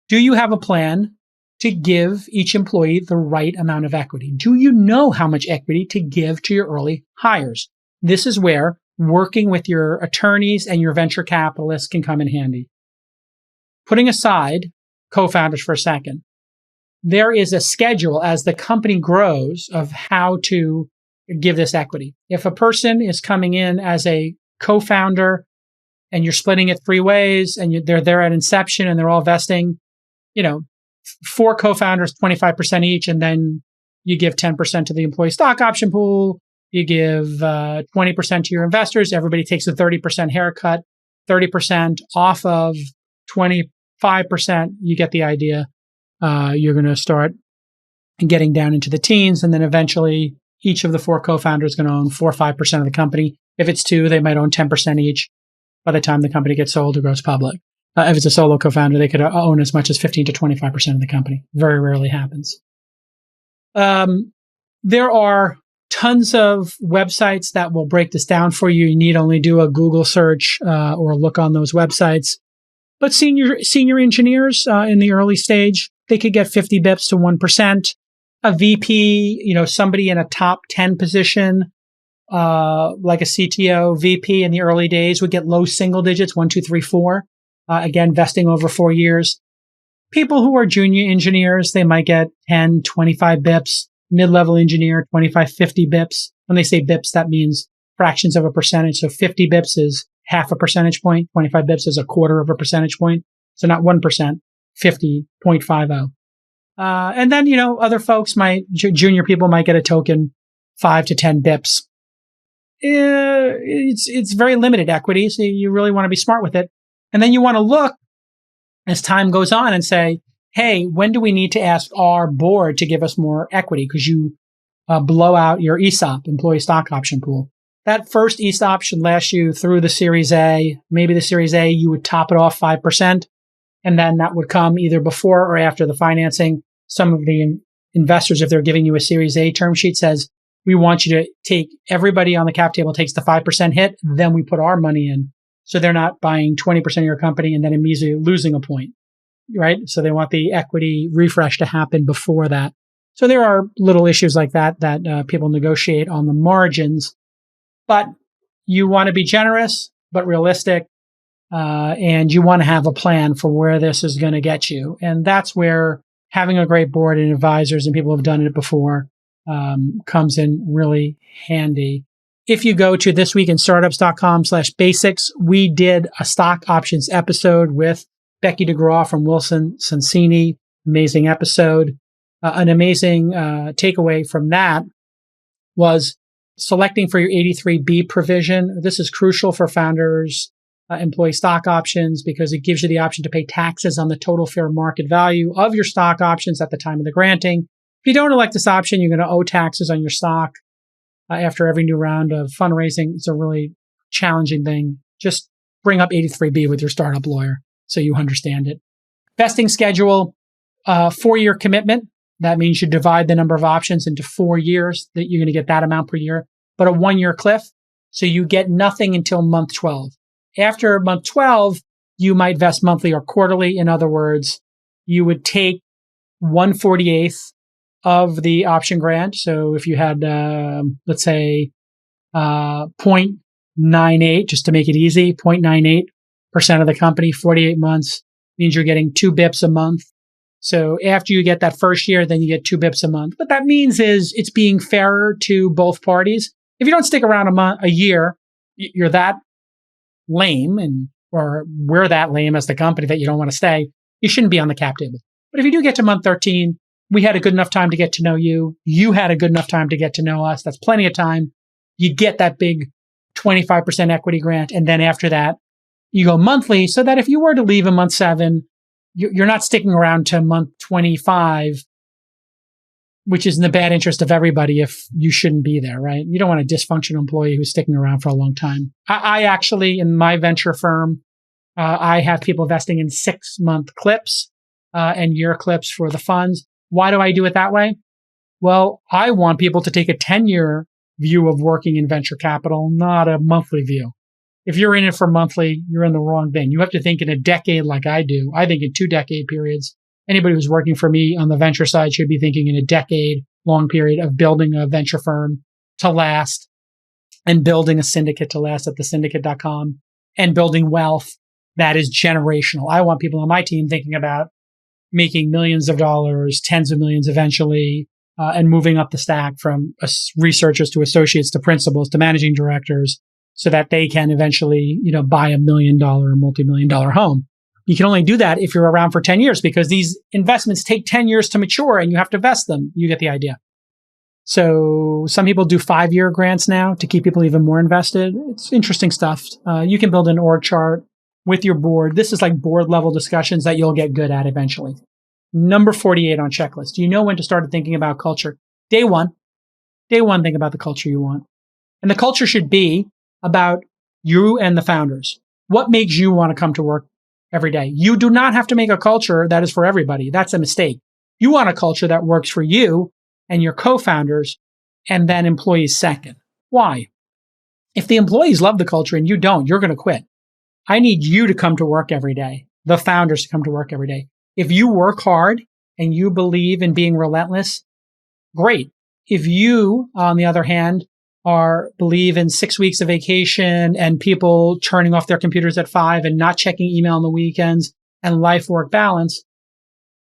Speaker 2: Do you have a plan to give each employee the right amount of equity? Do you know how much equity to give to your early hires? This is where working with your attorneys and your venture capitalists can come in handy. Putting aside co-founders for a second, there is a schedule as the company grows of how to give this equity. If a person is coming in as a co-founder and you're splitting it 3 ways and they're there at inception and they're all vesting, 4 co-founders, 25% each, and then you give 10% to the employee stock option pool, you give 20% to your investors, everybody takes a 30% haircut, 30% off of 25%, you get the idea. You're going to start and getting down into the teens. And then eventually each of the 4 co-founders is going to own 4 or 5% of the company. If it's 2, they might own 10% each by the time the company gets sold or goes public. If it's a solo co-founder, they could own as much as 15 to 25% of the company. Very rarely happens. There are tons of websites that will break this down for you. You need only do a Google search or look on those websites. But senior engineers in the early stage, they could get 50 bips to 1%. A VP, somebody in a top 10 position, like a CTO, VP in the early days would get low single digits, 1, 2, 3, 4. Again, vesting over 4 years. People who are junior engineers, they might get 10, 25 bips. Mid-level engineer, 25, 50 bips. When they say bips, that means fractions of a percentage. So 50 bips is half a percentage point. 25 bips is a quarter of a percentage point. So not 1%, 50.50. And then, other folks junior people might get a token 5 to 10 bips. It's very limited equity. So you really want to be smart with it. And then you want to look as time goes on and say, hey, when do we need to ask our board to give us more equity? Because you blow out your ESOP, employee stock option pool. That first ESOP should last you through the Series A. Maybe the Series A, you would top it off 5%. And then that would come either before or after the financing. Some of the investors, if they're giving you a Series A term sheet, says, we want you to take, everybody on the cap table takes the 5% hit, then we put our money in. So they're not buying 20% of your company and then immediately losing a point. Right? So they want the equity refresh to happen before that. So there are little issues like that people negotiate on the margins. But you want to be generous, but realistic. And you want to have a plan for where this is going to get you. And that's where having a great board and advisors and people who have done it before comes in really handy. If you go to thisweekinstartups.com/basics, we did a stock options episode with Becky DeGraw from Wilson Sonsini. Amazing episode. An amazing takeaway from that was selecting for your 83B provision. This is crucial for founders, employee stock options, because it gives you the option to pay taxes on the total fair market value of your stock options at the time of the granting. If you don't elect this option, you're going to owe taxes on your stock after every new round of fundraising. It's a really challenging thing. Just bring up 83B with your startup lawyer so you understand it. Vesting schedule, 4-year commitment. That means you divide the number of options into 4 years, that you're going to get that amount per year, but a 1-year cliff. So you get nothing until month 12. After month 12, you might vest monthly or quarterly. In other words, you would take 1/48th of the option grant. So if you had, let's say, 0.98, just to make it easy, 0.98% of the company, 48 months means you're getting 2 bips a month. So after you get that first year, then you get 2 bips a month. What that means is it's being fairer to both parties. If you don't stick around a year, you're that lame, or we're that lame as the company that you don't want to stay. You shouldn't be on the cap table. But if you do get to month 13, we had a good enough time to get to know you. You had a good enough time to get to know us. That's plenty of time. You get that big 25% equity grant. And then after that, you go monthly, so that if you were to leave in month 7, you're not sticking around to month 25, which is in the bad interest of everybody if you shouldn't be there, right? You don't want a dysfunctional employee who's sticking around for a long time. I actually, in my venture firm, I have people vesting in 6-month clips and year clips for the funds. Why do I do it that way? Well, I want people to take a 10-year view of working in venture capital, not a monthly view. If you're in it for monthly, you're in the wrong thing. You have to think in a decade like I do. I think in 2-decade periods. Anybody who's working for me on the venture side should be thinking in a decade-long period of building a venture firm to last and building a syndicate to last at thesyndicate.com and building wealth that is generational. I want people on my team thinking about making millions of dollars, tens of millions eventually, and moving up the stack from researchers to associates to principals to managing directors, so that they can eventually, buy $1 million or multi-million-dollar home. You can only do that if you're around for 10 years, because these investments take 10 years to mature and you have to vest them. You get the idea. So some people do 5-year grants now to keep people even more invested. It's interesting stuff. You can build an org chart with your board. This is like board level discussions that you'll get good at eventually. Number 48 on checklist. Do you know when to start thinking about culture? Day one. Day one, think about the culture you want. And the culture should be about you and the founders. What makes you want to come to work every day? You do not have to make a culture that is for everybody. That's a mistake. You want a culture that works for you and your co-founders and then employees second. Why? If the employees love the culture and you don't, you're going to quit. I need you to come to work every day, the founders to come to work every day. If you work hard and you believe in being relentless, great. If you, on the other hand, believe in 6 weeks of vacation and people turning off their computers at 5 and not checking email on the weekends and life-work balance,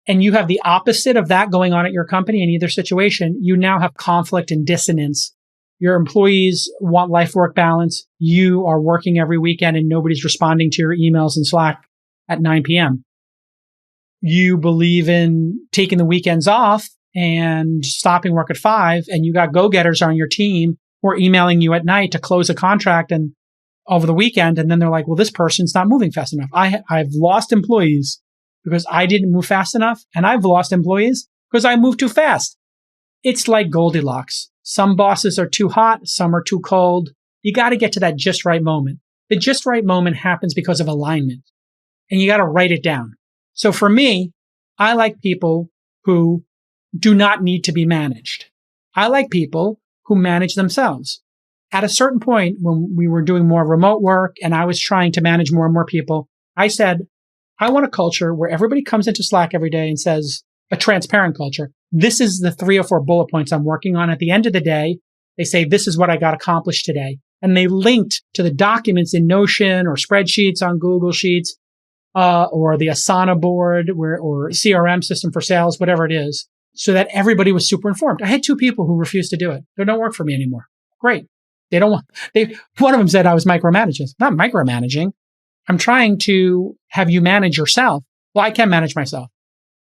Speaker 2: and you have the opposite of that going on at your company in either situation, you now have conflict and dissonance. Your employees want life-work balance. You are working every weekend and nobody's responding to your emails and Slack at 9 p.m. You believe in taking the weekends off and stopping work at 5, and you got go-getters on your team who are emailing you at night to close a contract and over the weekend, and then they're like, well, this person's not moving fast enough. I've lost employees because I didn't move fast enough, and I've lost employees because I moved too fast. It's like Goldilocks. Some bosses are too hot, some are too cold. You got to get to that just right moment. The just right moment happens because of alignment, and you got to write it down. So for me, I like people who do not need to be managed. I like people who manage themselves. At a certain point, when we were doing more remote work and I was trying to manage more and more people, I said, I want a culture where everybody comes into Slack every day and says, a transparent culture. This is the 3 or 4 bullet points I'm working on. At the end of the day, they say, this is what I got accomplished today. And they linked to the documents in Notion or spreadsheets on Google Sheets, or the Asana board or CRM system for sales, whatever it is, so that everybody was super informed. I had 2 people who refused to do it. They don't work for me anymore. Great. One of them said I was micromanaging. Not micromanaging. I'm trying to have you manage yourself. Well, I can manage myself.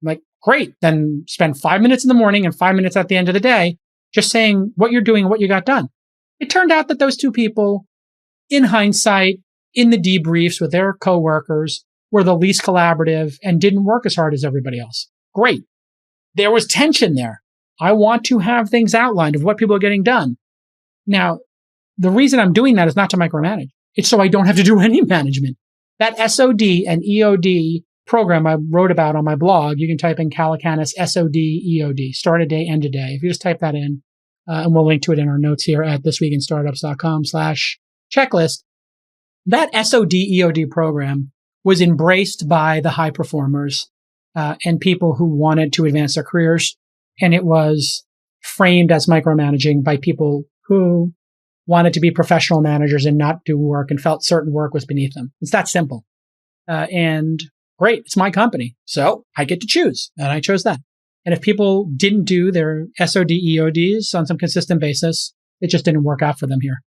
Speaker 2: I'm like, great. Then spend 5 minutes in the morning and 5 minutes at the end of the day just saying what you're doing and what you got done. It turned out that those 2 people, in hindsight, in the debriefs with their coworkers, were the least collaborative and didn't work as hard as everybody else. Great. There was tension there. I want to have things outlined of what people are getting done. Now, the reason I'm doing that is not to micromanage. It's so I don't have to do any management. That SOD and EOD program I wrote about on my blog, you can type in Calacanis SOD EOD, start a day, end a day. If you just type that in, and we'll link to it in our notes here at thisweekinstartups.com/checklist. That SOD EOD program was embraced by the high performers and people who wanted to advance their careers. And it was framed as micromanaging by people who wanted to be professional managers and not do work and felt certain work was beneath them. It's that simple. And great, it's my company. So I get to choose. And I chose that. And if people didn't do their SOD EODs on some consistent basis, it just didn't work out for them here.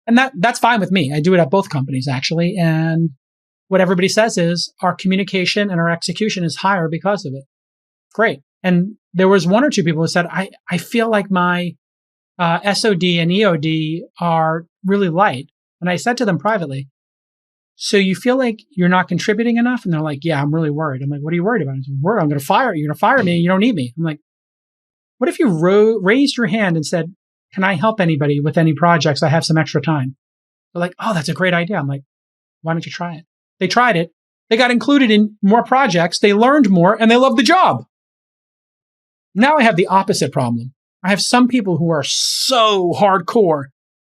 Speaker 2: And that's fine with me. I do it at both companies, actually. And what everybody says is our communication and our execution is higher because of it. Great. And there was 1 or 2 people who said, I feel like my SOD and EOD are really light. And I said to them privately, so you feel like you're not contributing enough? And they're like, yeah, I'm really worried. I'm like, what are you worried about? I'm going to fire you. You're going to fire me. You don't need me. I'm like, what if you raised your hand and said, can I help anybody with any projects? I have some extra time. They're like, oh, that's a great idea. I'm like, why don't you try it? They tried it. They got included in more projects. They learned more and they loved the job. Now I have the opposite problem. I have some people who are so hardcore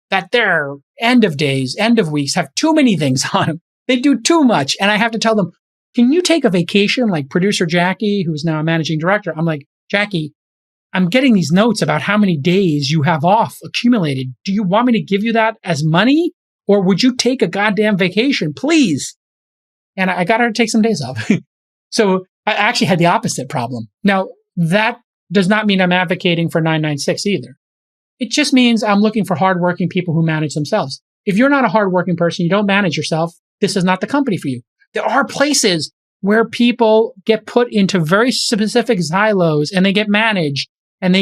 Speaker 2: that their end of days, end of weeks have too many things on them. They do too much. And I have to tell them, can you take a vacation like producer Jackie, who's now a managing director? I'm like, Jackie, I'm getting these notes about how many days you have off accumulated. Do you want me to give you that as money? Or would you take a goddamn vacation, please? And I got her to take some days off. So I actually had the opposite problem. Now, that does not mean I'm advocating for 996 either. It just means I'm looking for hardworking people who manage themselves. If you're not a hardworking person, you don't manage yourself, this is not the company for you. There are places where people get put into very specific silos and they get managed and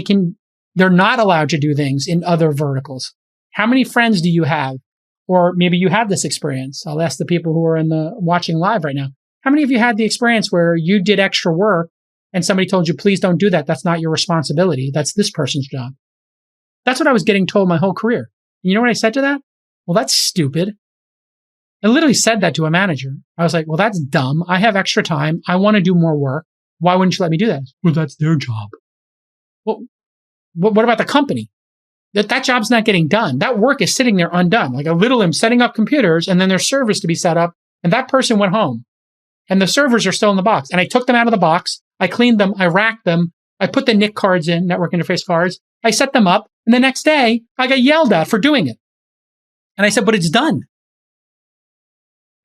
Speaker 2: they're not allowed to do things in other verticals. How many friends do you have? Or maybe you had this experience. I'll ask the people who are watching live right now. How many of you had the experience where you did extra work and somebody told you, please don't do that. That's not your responsibility. That's this person's job. That's what I was getting told my whole career. You know what I said to that? Well, that's stupid. I literally said that to a manager. I was like, well, that's dumb. I have extra time. I want to do more work. Why wouldn't you let me do that? Well, that's their job. Well, what about the company? That job's not getting done. That work is sitting there undone. Like I literally am setting up computers and then there's servers to be set up. And that person went home and the servers are still in the box. And I took them out of the box. I cleaned them. I racked them. I put the NIC cards in, network interface cards. I set them up. And the next day I got yelled at for doing it. And I said, but it's done.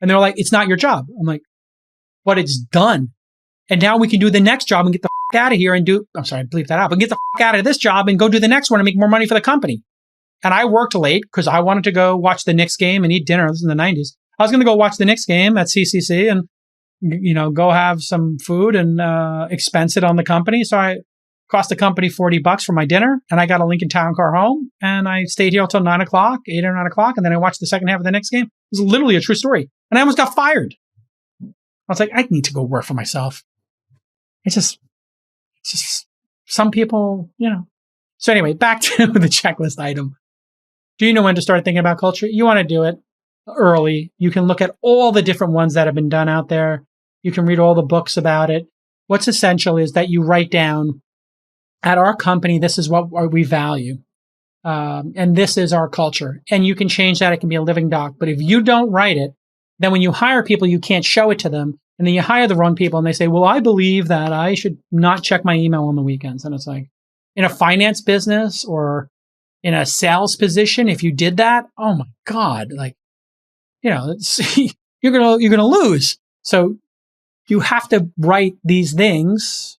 Speaker 2: And they're like, it's not your job. I'm like, but it's done. And now we can do the next job and get the out of here and I'm sorry, bleep that out, but get the out of this job and go do the next one and make more money for the company. And I worked late because I wanted to go watch the Knicks game and eat dinner. This is in the 90s. I was going to go watch the Knicks game at CCC and, go have some food and expense it on the company. So I cost the company $40 for my dinner and I got a Lincoln Town Car home and I stayed here until 9 o'clock, 8 or 9 o'clock. And then I watched the second half of the Knicks game. It was literally a true story. And I almost got fired. I was like, I need to go work for myself. It's just some people, So anyway, back to the checklist item. Do you know when to start thinking about culture? You want to do it early. You can look at all the different ones that have been done out there. You can read all the books about it. What's essential is that you write down, at our company, this is what we value. And this is our culture. And you can change that. It can be a living doc. But if you don't write it, then when you hire people, you can't show it to them. And then you hire the wrong people and they say, well, I believe that I should not check my email on the weekends. And it's like, in a finance business or in a sales position, if you did that, oh my God, you're going to lose. So you have to write these things,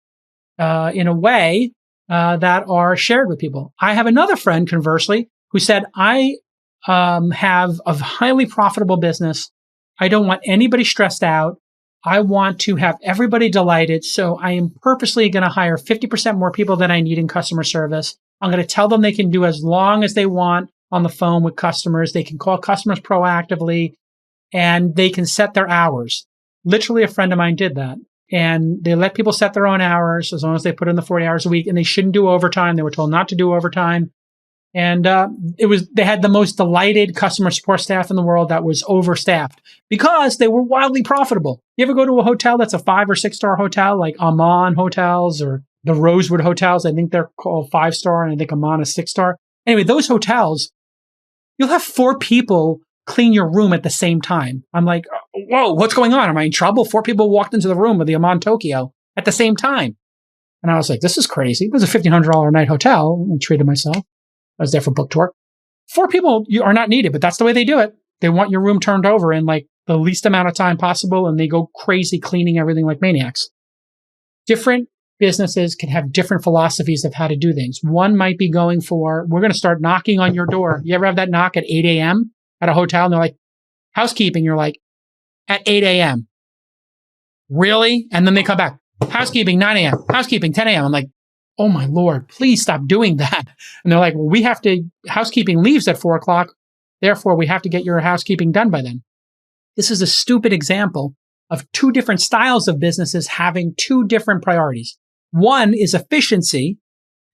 Speaker 2: in a way, that are shared with people. I have another friend, conversely, who said, I, have a highly profitable business. I don't want anybody stressed out. I want to have everybody delighted. So I am purposely going to hire 50% more people than I need in customer service. I'm going to tell them they can do as long as they want on the phone with customers. They can call customers proactively and they can set their hours. Literally, a friend of mine did that. And they let people set their own hours as long as they put in the 40 hours a week, and they shouldn't do overtime. They were told not to do overtime. And they had the most delighted customer support staff in the world that was overstaffed because they were wildly profitable. You ever go to a hotel that's a 5 or 6-star hotel, like Aman Hotels or the Rosewood Hotels? I think they're called 5-star, and I think Aman is 6-star. Anyway, those hotels, you'll have 4 people clean your room at the same time. I'm like, whoa, what's going on? Am I in trouble? 4 people walked into the room of the Aman Tokyo at the same time. And I was like, this is crazy. It was a $1,500 a night hotel. I treated myself. I was there for book tour. 4 people are not needed, but that's the way they do it. They want your room turned over in like the least amount of time possible, and they go crazy cleaning everything like maniacs. Different businesses can have different philosophies of how to do things. One might be going for, we're going to start knocking on your door. You ever have that knock at 8 a.m. at a hotel? And they're like, housekeeping. You're like, at 8 a.m. Really? And then they come back, housekeeping, 9 a.m., housekeeping, 10 a.m. I'm like, oh my Lord, please stop doing that. And they're like, well, housekeeping leaves at 4 o'clock. Therefore, we have to get your housekeeping done by then. This is a stupid example of 2 different styles of businesses having 2 different priorities. One is efficiency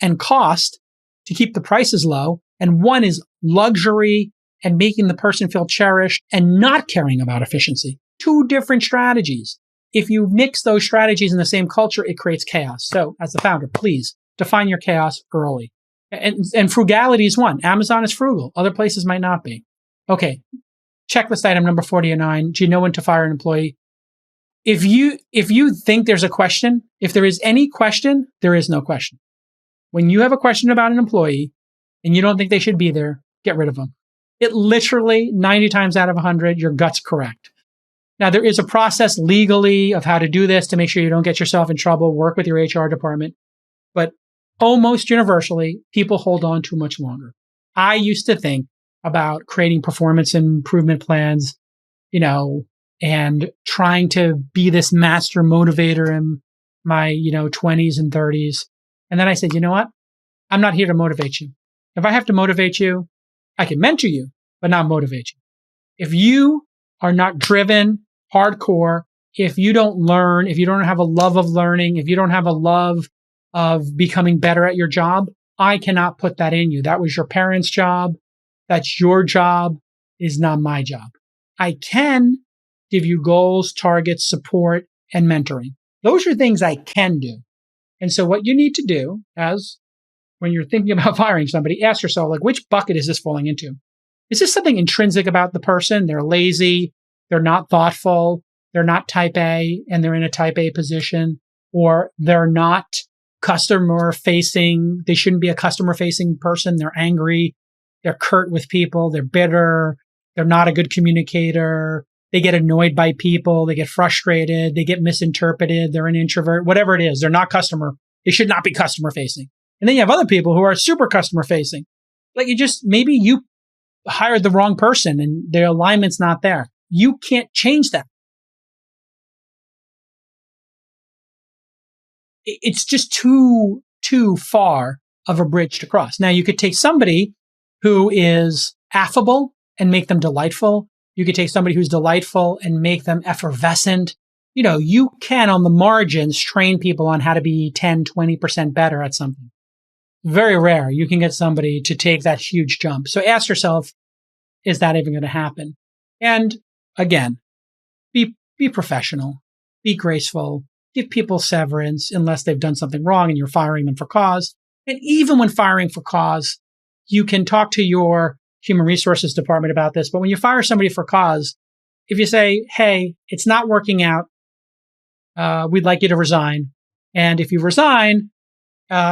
Speaker 2: and cost to keep the prices low. And one is luxury and making the person feel cherished and not caring about efficiency. 2 different strategies. If you mix those strategies in the same culture, it creates chaos. So as the founder, please define your chaos early. And frugality is one. Amazon is frugal. Other places might not be. Okay. Checklist item number 49. Do you know when to fire an employee? If you think there's a question, if there is any question, there is no question. When you have a question about an employee and you don't think they should be there, get rid of them. It literally 90 times out of 100, your gut's correct. Now, there is a process legally of how to do this to make sure you don't get yourself in trouble. Work with your HR department. But almost universally, people hold on too much longer. I used to think about creating performance improvement plans, and trying to be this master motivator in my, 20s and 30s. And then I said, you know what? I'm not here to motivate you. If I have to motivate you, I can mentor you, but not motivate you. If you are not driven, hardcore, if you don't learn, if you don't have a love of learning, if you don't have a love of becoming better at your job, I cannot put that in you. That was your parents' job. That's your job, is not my job. I can give you goals, targets, support, and mentoring. Those are things I can do. And so what you need to do as when you're thinking about firing somebody, ask yourself, like, which bucket is this falling into? Is this something intrinsic about the person? They're lazy, they're not thoughtful, they're not type A, and they're in a type A position, or they're not customer facing. They shouldn't be a customer facing person. They're angry. They're curt with people. They're bitter. They're not a good communicator. They get annoyed by people. They get frustrated. They get misinterpreted. They're an introvert, whatever it is. They're not customer. They should not be customer facing. And then you have other people who are super customer facing. Like maybe you hired the wrong person and their alignment's not there. You can't change that. It's just too far of a bridge to cross. Now, you could take somebody who is affable and make them delightful. You could take somebody who's delightful and make them effervescent. You can, on the margins, train people on how to be 10, 20% better at something. Very rare you can get somebody to take that huge jump. So ask yourself, is that even going to happen? And again, be professional, be graceful, give people severance unless they've done something wrong and you're firing them for cause. And even when firing for cause, you can talk to your human resources department about this. But when you fire somebody for cause, if you say, hey, it's not working out, we'd like you to resign. And if you resign,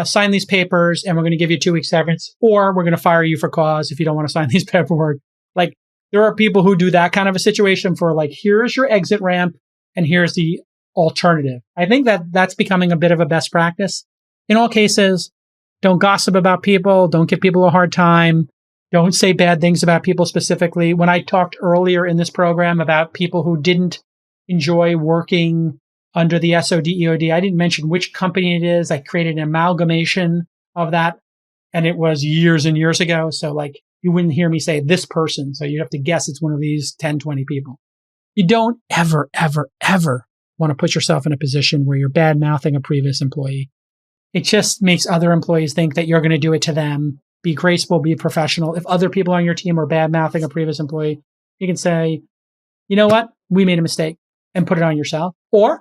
Speaker 2: sign these papers and we're going to give you 2 weeks severance, or we're going to fire you for cause if you don't want to sign these paperwork. Like, there are people who do that kind of a situation for like, here's your exit ramp and here's the alternative. I think that's becoming a bit of a best practice. In all cases, don't gossip about people. Don't give people a hard time. Don't say bad things about people specifically. When I talked earlier in this program about people who didn't enjoy working under the SODEOD, I didn't mention which company it is. I created an amalgamation of that, and it was years and years ago. So like, you wouldn't hear me say this person. So you'd have to guess it's one of these 10, 20 people. You don't ever, ever, ever want to put yourself in a position where you're bad-mouthing a previous employee. It just makes other employees think that you're going to do it to them. Be graceful, be professional. If other people on your team are bad-mouthing a previous employee, you can say, you know what? We made a mistake, and put it on yourself. Or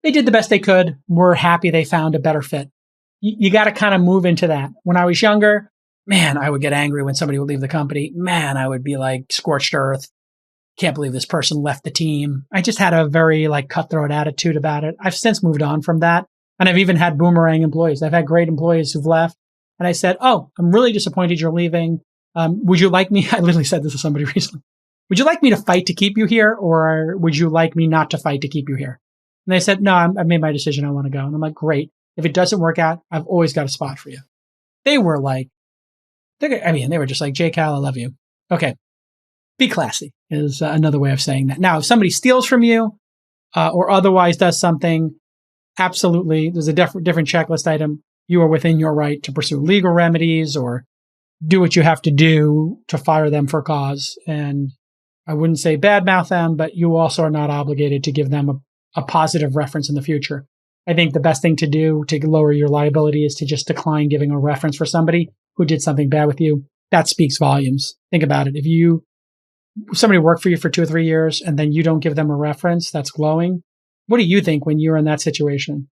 Speaker 2: they did the best they could. We're happy they found a better fit. You got to kind of move into that. When I was younger, man, I would get angry when somebody would leave the company. Man, I would be like scorched earth. Can't believe this person left the team. I just had a very like cutthroat attitude about it. I've since moved on from that. And I've even had boomerang employees. I've had great employees who've left. And I said, oh, I'm really disappointed you're leaving. Would you like me? I literally said this to somebody recently. Would you like me to fight to keep you here? Or would you like me not to fight to keep you here? And they said, no, I've made my decision. I want to go. And I'm like, great. If it doesn't work out, I've always got a spot for you. They were just like, J. Cal, I love you. Okay. Be classy is another way of saying that. Now, if somebody steals from you or otherwise does something, absolutely, there's a different checklist item. You are within your right to pursue legal remedies or do what you have to do to fire them for cause. And I wouldn't say badmouth them, but you also are not obligated to give them a positive reference in the future. I think the best thing to do to lower your liability is to just decline giving a reference for somebody who did something bad with you. That speaks volumes. Think about it. If somebody worked for you for 2 or 3 years and then you don't give them a reference that's glowing, what do you think when you're in that situation?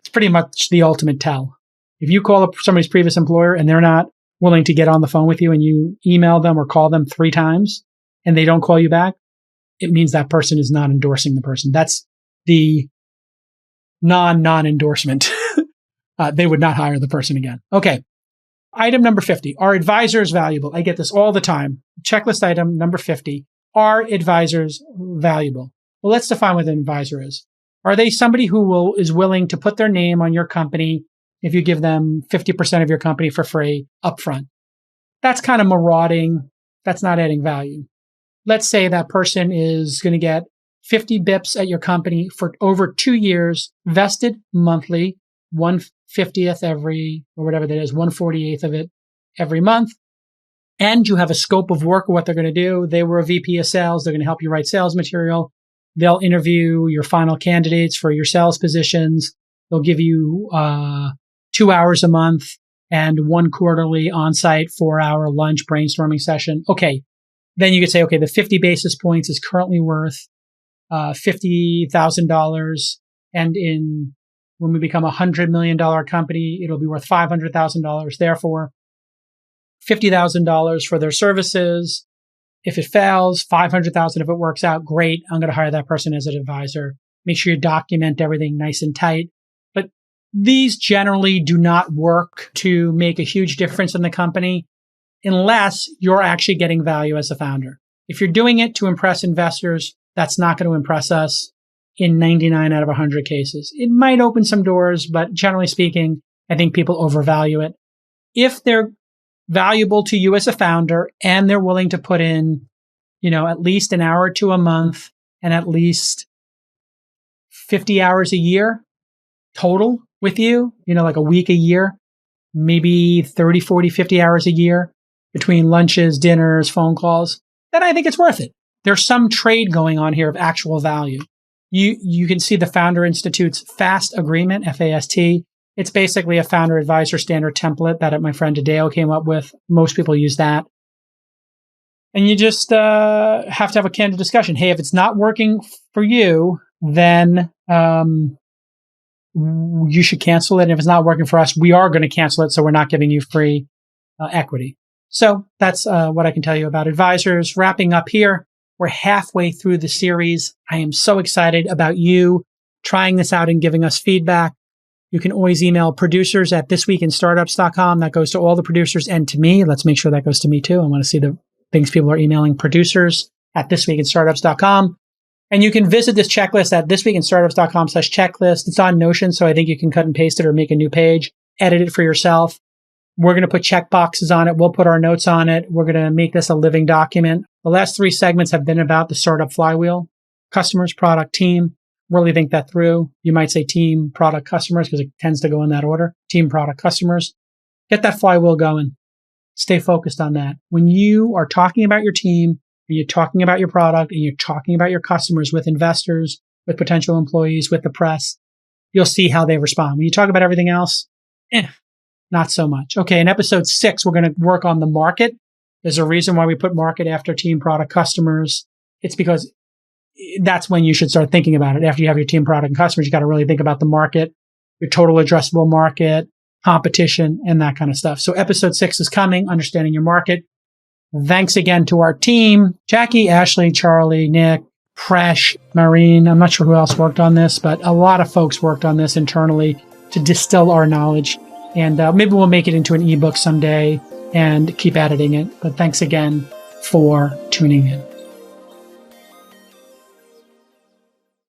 Speaker 2: It's pretty much the ultimate tell. If you call up somebody's previous employer and they're not willing to get on the phone with you and you email them or call them 3 times and they don't call you back, it means that person is not endorsing the person. That's the non-endorsement. They would not hire the person again. Okay. Item number 50. Are advisors valuable? I get this all the time. Checklist item number 50. Are advisors valuable? Well, let's define what an advisor is. Are they somebody who is willing to put their name on your company if you give them 50% of your company for free upfront? That's kind of marauding. That's not adding value. Let's say that person is going to get 50 bips at your company for over 2 years, vested monthly, 1/50th every, or whatever that is, 1/48th of it every month. And you have a scope of work of what they're going to do. They were a VP of sales. They're going to help you write sales material. They'll interview your final candidates for your sales positions. They'll give you 2 hours a month and 1 quarterly on-site 4-hour lunch brainstorming session. Okay. Then you could say, okay, the 50 basis points is currently worth $50,000. And when we become a $100 million company, it'll be worth $500,000. Therefore, $50,000 for their services. If it fails, $500,000 if it works out, great. I'm going to hire that person as an advisor. Make sure you document everything nice and tight. But these generally do not work to make a huge difference in the company unless you're actually getting value as a founder. If you're doing it to impress investors, that's not going to impress us in 99 out of 100 cases. It might open some doors, but generally speaking, I think people overvalue it. If they're valuable to you as a founder and they're willing to put in, at least an hour or two a month and at least 50 hours a year total with you, like a week a year, maybe 30, 40, 50 hours a year between lunches, dinners, phone calls, then I think it's worth it. There's some trade going on here of actual value. You can see the Founder Institute's FAST agreement, FAST. It's basically a founder advisor standard template that my friend Adeo came up with. Most people use that. And you just have to have a candid discussion. Hey, if it's not working for you, then you should cancel it. And if it's not working for us, we are going to cancel it. So we're not giving you free equity. So that's what I can tell you about advisors. Wrapping up here, we're halfway through the series. I am so excited about you trying this out and giving us feedback. You can always email producers@thisweekinstartups.com. That goes to all the producers and to me. Let's make sure that goes to me too. I want to see the things people are emailing, producers@thisweekinstartups.com. And you can visit this checklist at thisweekinstartups.com/checklist. It's on Notion, so I think you can cut and paste it or make a new page, edit it for yourself. We're going to put check boxes on it. We'll put our notes on it. We're going to make this a living document. The last 3 segments have been about the startup flywheel: customers, product, team. Really think that through. You might say team, product, customers, because it tends to go in that order. Team, product, customers. Get that flywheel going. Stay focused on that. When you are talking about your team, and you're talking about your product, and you're talking about your customers with investors, with potential employees, with the press, you'll see how they respond. When you talk about everything else, not so much. Okay, in episode 6, we're going to work on the market. There's a reason why we put market after team, product, customers. It's because that's when you should start thinking about it. After you have your team, product, and customers, you got to really think about the market, your total addressable market, competition, and that kind of stuff. So episode 6 is coming, understanding your market. Thanks again to our team, Jackie, Ashley, Charlie, Nick, Presh, Marine. I'm not sure who else worked on this, but a lot of folks worked on this internally to distill our knowledge. And maybe we'll make it into an ebook someday and keep editing it. But thanks again for tuning in.